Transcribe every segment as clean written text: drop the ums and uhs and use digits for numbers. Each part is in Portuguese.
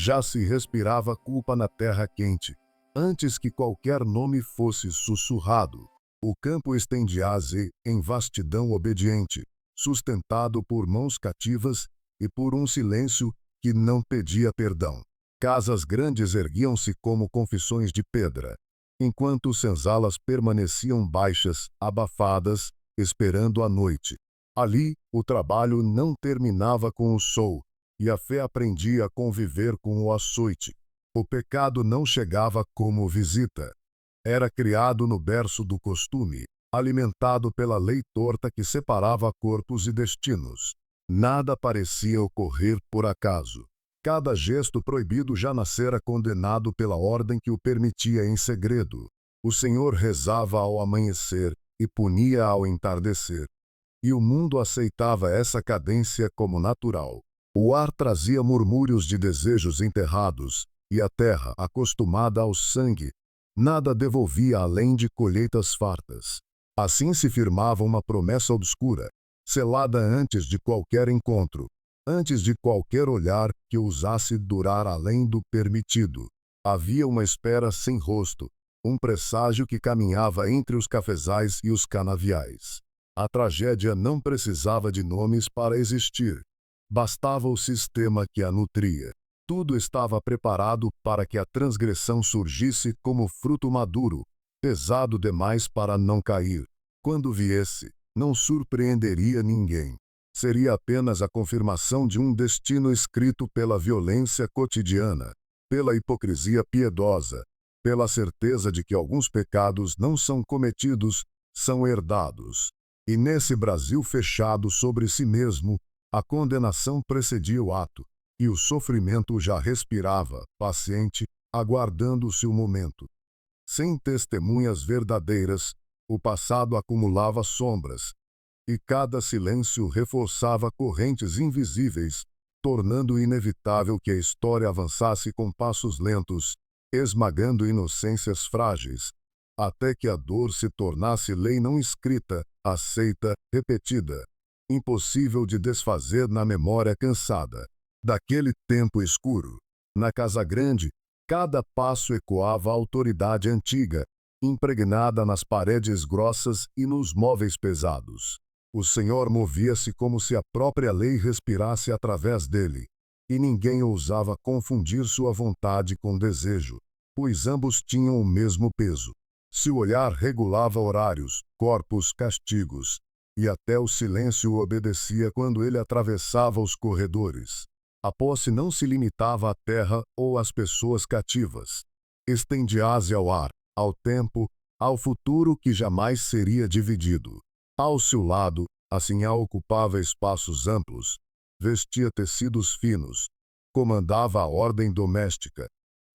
Já se respirava culpa na terra quente, antes que qualquer nome fosse sussurrado. O campo estendia-se em vastidão obediente, sustentado por mãos cativas e por um silêncio que não pedia perdão. Casas grandes erguiam-se como confissões de pedra, enquanto senzalas permaneciam baixas, abafadas, esperando a noite. Ali, o trabalho não terminava com o sol, e a fé aprendia a conviver com o açoite. O pecado não chegava como visita. Era criado no berço do costume, alimentado pela lei torta que separava corpos e destinos. Nada parecia ocorrer por acaso. Cada gesto proibido já nascera condenado pela ordem que o permitia em segredo. O Senhor rezava ao amanhecer e punia ao entardecer. E o mundo aceitava essa cadência como natural. O ar trazia murmúrios de desejos enterrados, e a terra, acostumada ao sangue, nada devolvia além de colheitas fartas. Assim se firmava uma promessa obscura, selada antes de qualquer encontro, antes de qualquer olhar que ousasse durar além do permitido. Havia uma espera sem rosto, um presságio que caminhava entre os cafezais e os canaviais. A tragédia não precisava de nomes para existir. Bastava o sistema que a nutria. Tudo estava preparado para que a transgressão surgisse como fruto maduro, pesado demais para não cair. Quando viesse, não surpreenderia ninguém. Seria apenas a confirmação de um destino escrito pela violência cotidiana, pela hipocrisia piedosa, pela certeza de que alguns pecados não são cometidos, são herdados. E nesse Brasil fechado sobre si mesmo, a condenação precedia o ato, e o sofrimento já respirava, paciente, aguardando-se o momento. Sem testemunhas verdadeiras, o passado acumulava sombras, e cada silêncio reforçava correntes invisíveis, tornando inevitável que a história avançasse com passos lentos, esmagando inocências frágeis, até que a dor se tornasse lei não escrita, aceita, repetida, impossível de desfazer na memória cansada. Daquele tempo escuro, na Casa Grande, cada passo ecoava a autoridade antiga, impregnada nas paredes grossas e nos móveis pesados. O Senhor movia-se como se a própria lei respirasse através dele, e ninguém ousava confundir sua vontade com desejo, pois ambos tinham o mesmo peso. Seu olhar regulava horários, corpos, castigos, e até o silêncio obedecia quando ele atravessava os corredores. A posse não se limitava à terra ou às pessoas cativas. Estendia-se ao ar, ao tempo, ao futuro que jamais seria dividido. Ao seu lado, a sinhá ocupava espaços amplos, vestia tecidos finos, comandava a ordem doméstica,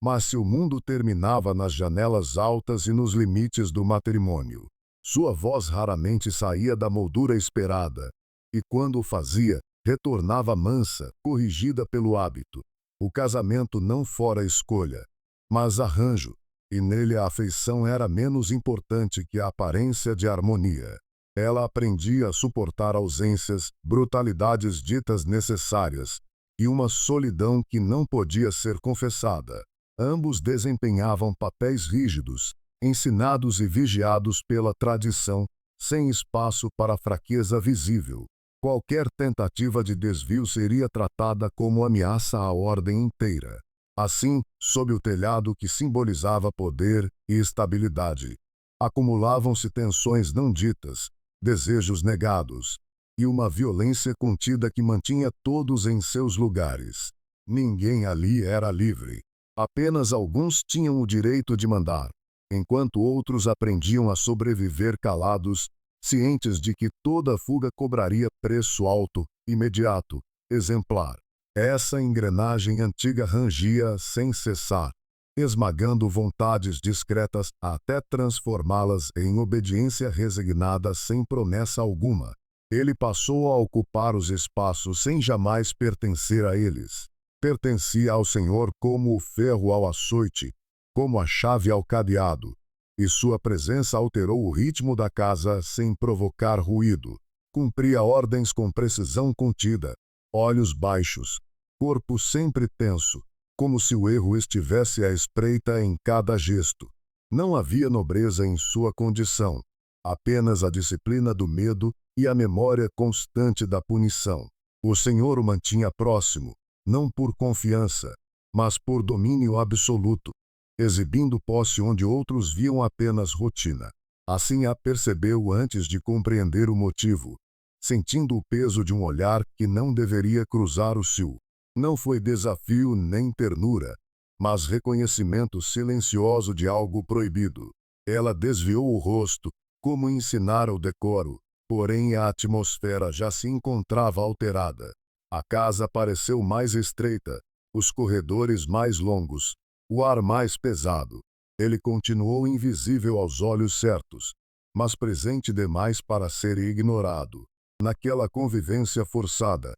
mas seu mundo terminava nas janelas altas e nos limites do matrimônio. Sua voz raramente saía da moldura esperada, e quando o fazia, retornava mansa, corrigida pelo hábito. O casamento não fora escolha, mas arranjo, e nele a afeição era menos importante que a aparência de harmonia. Ela aprendia a suportar ausências, brutalidades ditas necessárias, e uma solidão que não podia ser confessada. Ambos desempenhavam papéis rígidos, ensinados e vigiados pela tradição, sem espaço para fraqueza visível. Qualquer tentativa de desvio seria tratada como ameaça à ordem inteira. Assim, sob o telhado que simbolizava poder e estabilidade, acumulavam-se tensões não ditas, desejos negados, e uma violência contida que mantinha todos em seus lugares. Ninguém ali era livre. Apenas alguns tinham o direito de mandar, enquanto outros aprendiam a sobreviver calados, cientes de que toda fuga cobraria preço alto, imediato, exemplar. Essa engrenagem antiga rangia sem cessar, esmagando vontades discretas até transformá-las em obediência resignada sem promessa alguma. Ele passou a ocupar os espaços sem jamais pertencer a eles. Pertencia ao Senhor como o ferro ao açoite, como a chave ao cadeado, e sua presença alterou o ritmo da casa sem provocar ruído. Cumpria ordens com precisão contida, olhos baixos, corpo sempre tenso, como se o erro estivesse à espreita em cada gesto. Não havia nobreza em sua condição, apenas a disciplina do medo e a memória constante da punição. O Senhor o mantinha próximo, não por confiança, mas por domínio absoluto, exibindo posse onde outros viam apenas rotina. Assim a percebeu antes de compreender o motivo, sentindo o peso de um olhar que não deveria cruzar o seu. Não foi desafio nem ternura, mas reconhecimento silencioso de algo proibido. Ela desviou o rosto, como ensinara o decoro, porém a atmosfera já se encontrava alterada. A casa pareceu mais estreita, os corredores mais longos, o ar mais pesado. Ele continuou invisível aos olhos certos, mas presente demais para ser ignorado. Naquela convivência forçada,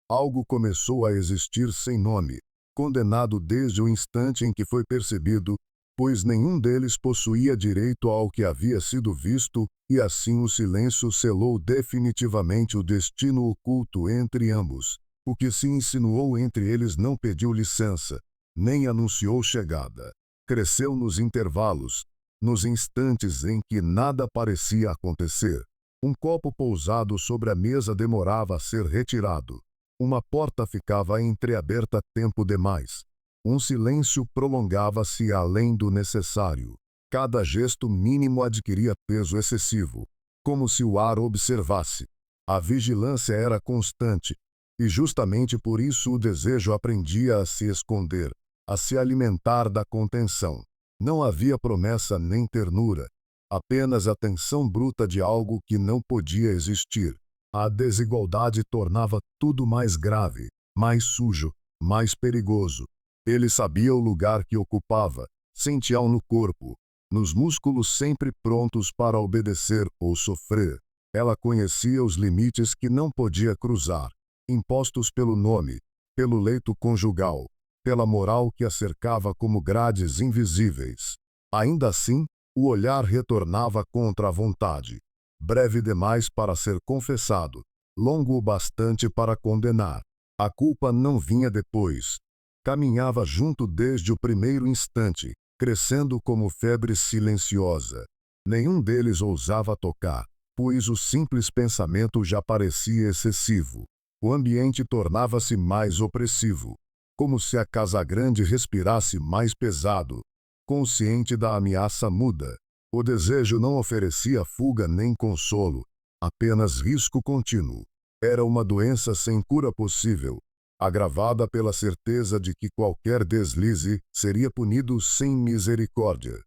algo começou a existir sem nome, condenado desde o instante em que foi percebido, pois nenhum deles possuía direito ao que havia sido visto, e assim o silêncio selou definitivamente o destino oculto entre ambos. O que se insinuou entre eles não pediu licença, nem anunciou chegada. Cresceu nos intervalos, nos instantes em que nada parecia acontecer. Um copo pousado sobre a mesa demorava a ser retirado. Uma porta ficava entreaberta tempo demais. Um silêncio prolongava-se além do necessário. Cada gesto mínimo adquiria peso excessivo, como se o ar observasse. A vigilância era constante, e justamente por isso o desejo aprendia a se esconder, a se alimentar da contenção. Não havia promessa nem ternura, apenas a tensão bruta de algo que não podia existir. A desigualdade tornava tudo mais grave, mais sujo, mais perigoso. Ele sabia o lugar que ocupava, sentia-o no corpo, nos músculos sempre prontos para obedecer ou sofrer. Ela conhecia os limites que não podia cruzar, impostos pelo nome, pelo leito conjugal, pela moral que a cercava como grades invisíveis. Ainda assim, o olhar retornava contra a vontade, breve demais para ser confessado, longo o bastante para condenar. A culpa não vinha depois. Caminhava junto desde o primeiro instante, crescendo como febre silenciosa. Nenhum deles ousava tocar, pois o simples pensamento já parecia excessivo. O ambiente tornava-se mais opressivo, como se a casa grande respirasse mais pesado, consciente da ameaça muda. O desejo não oferecia fuga nem consolo, apenas risco contínuo. Era uma doença sem cura possível, agravada pela certeza de que qualquer deslize seria punido sem misericórdia.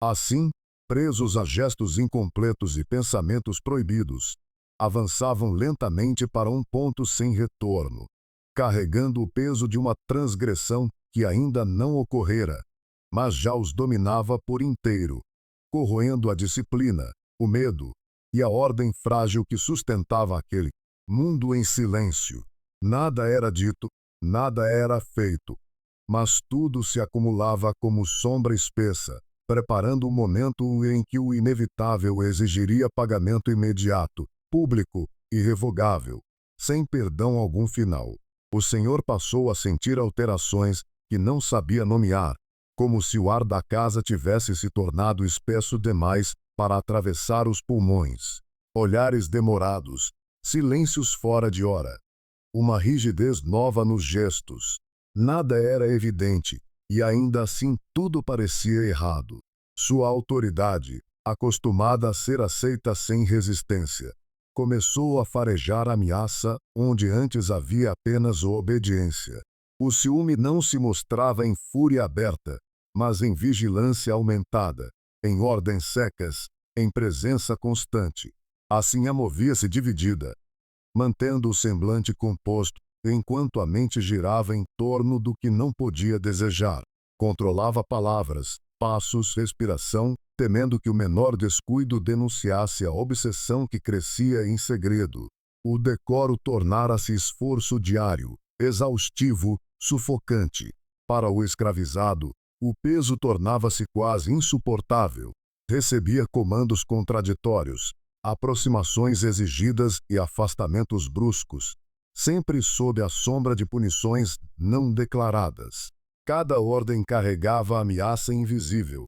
Assim, presos a gestos incompletos e pensamentos proibidos, avançavam lentamente para um ponto sem retorno, carregando o peso de uma transgressão que ainda não ocorrera, mas já os dominava por inteiro, corroendo a disciplina, o medo e a ordem frágil que sustentava aquele mundo em silêncio. Nada era dito, nada era feito, mas tudo se acumulava como sombra espessa, preparando o momento em que o inevitável exigiria pagamento imediato, público, irrevogável, sem perdão algum final. O Senhor passou a sentir alterações que não sabia nomear, como se o ar da casa tivesse se tornado espesso demais para atravessar os pulmões. Olhares demorados, silêncios fora de hora, uma rigidez nova nos gestos. Nada era evidente, e ainda assim tudo parecia errado. Sua autoridade, acostumada a ser aceita sem resistência, começou a farejar ameaça onde antes havia apenas obediência. O ciúme não se mostrava em fúria aberta, mas em vigilância aumentada, em ordens secas, em presença constante. Assim a movia-se dividida, mantendo o semblante composto, enquanto a mente girava em torno do que não podia desejar. Controlava palavras, passos, respiração, temendo que o menor descuido denunciasse a obsessão que crescia em segredo. O decoro tornara-se esforço diário, exaustivo, sufocante. Para o escravizado, o peso tornava-se quase insuportável. Recebia comandos contraditórios, aproximações exigidas e afastamentos bruscos, sempre sob a sombra de punições não declaradas. Cada ordem carregava ameaça invisível.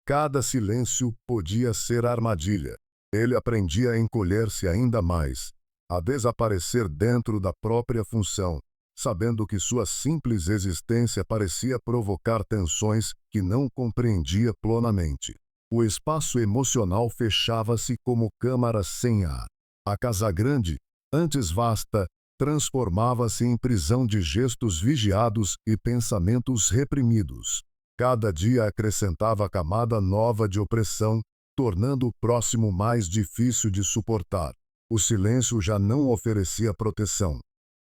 Cada silêncio podia ser armadilha. Ele aprendia a encolher-se ainda mais, a desaparecer dentro da própria função, sabendo que sua simples existência parecia provocar tensões que não compreendia plenamente. O espaço emocional fechava-se como câmara sem ar. A casa grande, antes vasta, transformava-se em prisão de gestos vigiados e pensamentos reprimidos. Cada dia acrescentava camada nova de opressão, tornando o próximo mais difícil de suportar. O silêncio já não oferecia proteção.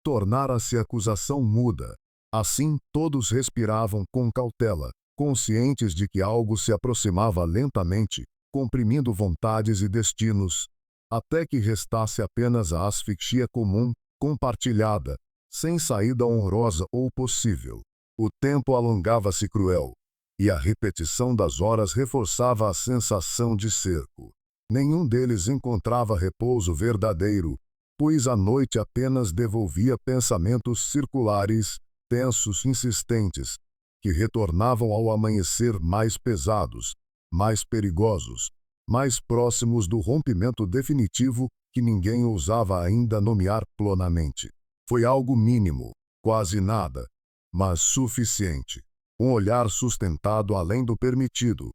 Tornara-se acusação muda. Assim, todos respiravam com cautela, conscientes de que algo se aproximava lentamente, comprimindo vontades e destinos, até que restasse apenas a asfixia comum, compartilhada, sem saída honrosa ou possível. O tempo alongava-se cruel, e a repetição das horas reforçava a sensação de cerco. Nenhum deles encontrava repouso verdadeiro, pois a noite apenas devolvia pensamentos circulares, tensos, insistentes, que retornavam ao amanhecer mais pesados, mais perigosos, mais próximos do rompimento definitivo que ninguém ousava ainda nomear plenamente. Foi algo mínimo, quase nada, mas suficiente. Um olhar sustentado além do permitido,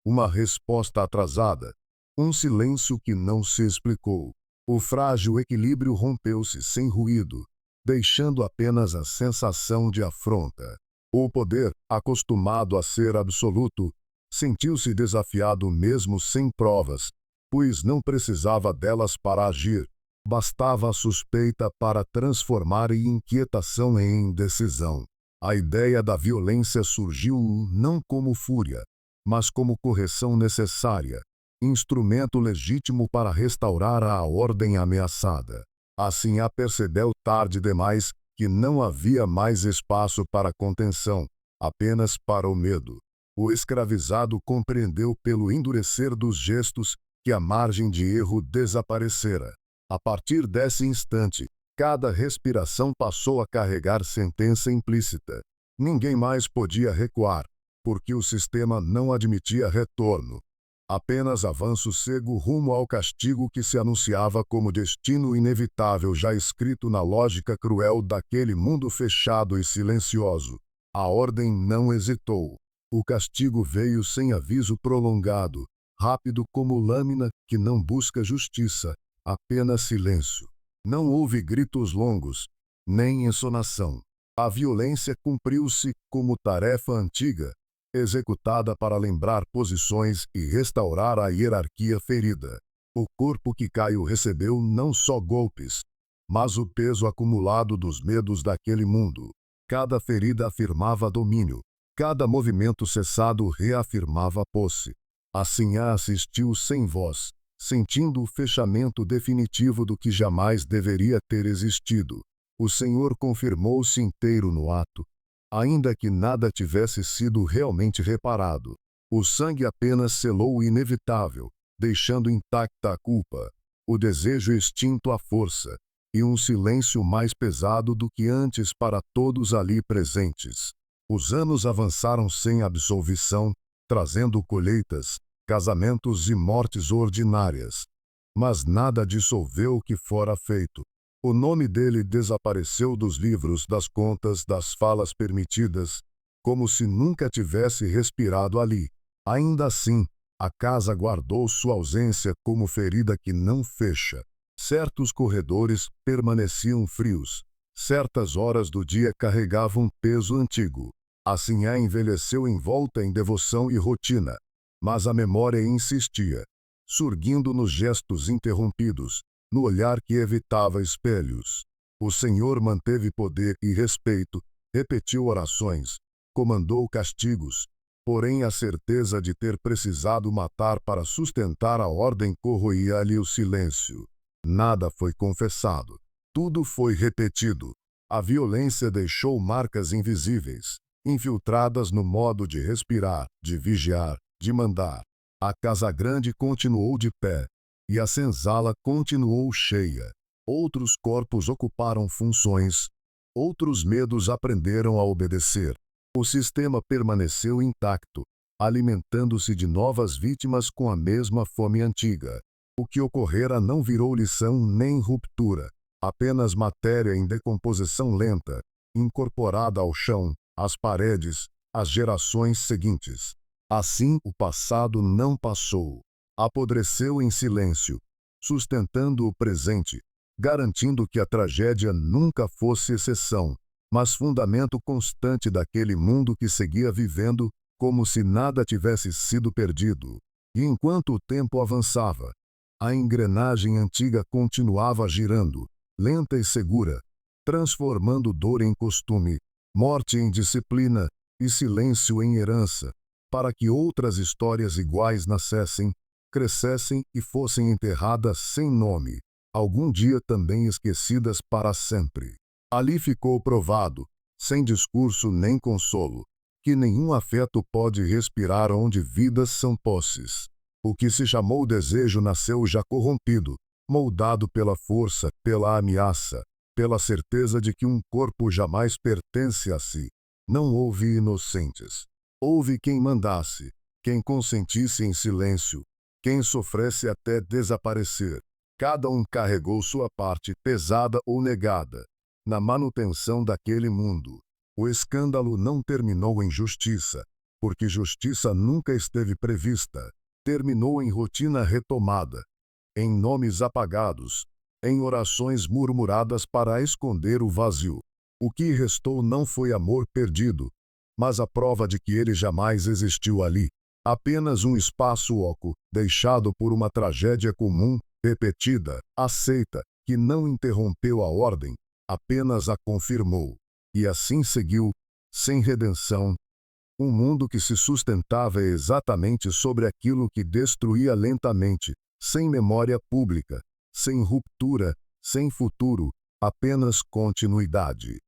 uma resposta atrasada, um silêncio que não se explicou. O frágil equilíbrio rompeu-se sem ruído, deixando apenas a sensação de afronta. O poder, acostumado a ser absoluto, sentiu-se desafiado mesmo sem provas, pois não precisava delas para agir. Bastava a suspeita para transformar a inquietação em indecisão. A ideia da violência surgiu não como fúria, mas como correção necessária, instrumento legítimo para restaurar a ordem ameaçada. Assim apercebeu tarde demais que não havia mais espaço para contenção, apenas para o medo. O escravizado compreendeu pelo endurecer dos gestos que a margem de erro desaparecera. A partir desse instante, cada respiração passou a carregar sentença implícita. Ninguém mais podia recuar, porque o sistema não admitia retorno. Apenas avanço cego rumo ao castigo que se anunciava como destino inevitável já escrito na lógica cruel daquele mundo fechado e silencioso. A ordem não hesitou. O castigo veio sem aviso prolongado, rápido como lâmina que não busca justiça, apenas silêncio. Não houve gritos longos, nem entonação. A violência cumpriu-se como tarefa antiga, executada para lembrar posições e restaurar a hierarquia ferida. O corpo que caiu recebeu não só golpes, mas o peso acumulado dos medos daquele mundo. Cada ferida afirmava domínio, cada movimento cessado reafirmava posse. Assim a assistiu sem voz, sentindo o fechamento definitivo do que jamais deveria ter existido. O Senhor confirmou-se inteiro no ato, ainda que nada tivesse sido realmente reparado. O sangue apenas selou o inevitável, deixando intacta a culpa, o desejo extinto à força, e um silêncio mais pesado do que antes para todos ali presentes. Os anos avançaram sem absolvição, trazendo colheitas, casamentos e mortes ordinárias. Mas nada dissolveu o que fora feito. O nome dele desapareceu dos livros das contas das falas permitidas, como se nunca tivesse respirado ali. Ainda assim, a casa guardou sua ausência como ferida que não fecha. Certos corredores permaneciam frios. Certas horas do dia carregavam peso antigo. Assim a envelheceu envolta em devoção e rotina. Mas a memória insistia, surgindo nos gestos interrompidos, no olhar que evitava espelhos. O Senhor manteve poder e respeito, repetiu orações, comandou castigos, porém a certeza de ter precisado matar para sustentar a ordem corroía-lhe o silêncio. Nada foi confessado. Tudo foi repetido. A violência deixou marcas invisíveis, infiltradas no modo de respirar, de vigiar, de mandar. A casa grande continuou de pé, e a senzala continuou cheia. Outros corpos ocuparam funções, outros medos aprenderam a obedecer. O sistema permaneceu intacto, alimentando-se de novas vítimas com a mesma fome antiga. O que ocorrera não virou lição nem ruptura, apenas matéria em decomposição lenta, incorporada ao chão, às paredes, às gerações seguintes. Assim, o passado não passou. Apodreceu em silêncio, sustentando o presente, garantindo que a tragédia nunca fosse exceção, mas fundamento constante daquele mundo que seguia vivendo como se nada tivesse sido perdido. E enquanto o tempo avançava, a engrenagem antiga continuava girando, lenta e segura, transformando dor em costume, morte em disciplina e silêncio em herança, para que outras histórias iguais nascessem, crescessem e fossem enterradas sem nome, algum dia também esquecidas para sempre. Ali ficou provado, sem discurso nem consolo, que nenhum afeto pode respirar onde vidas são posses. O que se chamou desejo nasceu já corrompido, moldado pela força, pela ameaça, pela certeza de que um corpo jamais pertence a si. Não houve inocentes. Houve quem mandasse, quem consentisse em silêncio, quem sofresse até desaparecer. Cada um carregou sua parte, pesada ou negada, na manutenção daquele mundo. O escândalo não terminou em justiça, porque justiça nunca esteve prevista. Terminou em rotina retomada, em nomes apagados, em orações murmuradas para esconder o vazio. O que restou não foi amor perdido, mas a prova de que ele jamais existiu ali. Apenas um espaço oco, deixado por uma tragédia comum, repetida, aceita, que não interrompeu a ordem, apenas a confirmou. E assim seguiu, sem redenção, um mundo que se sustentava exatamente sobre aquilo que destruía lentamente, sem memória pública, sem ruptura, sem futuro, apenas continuidade.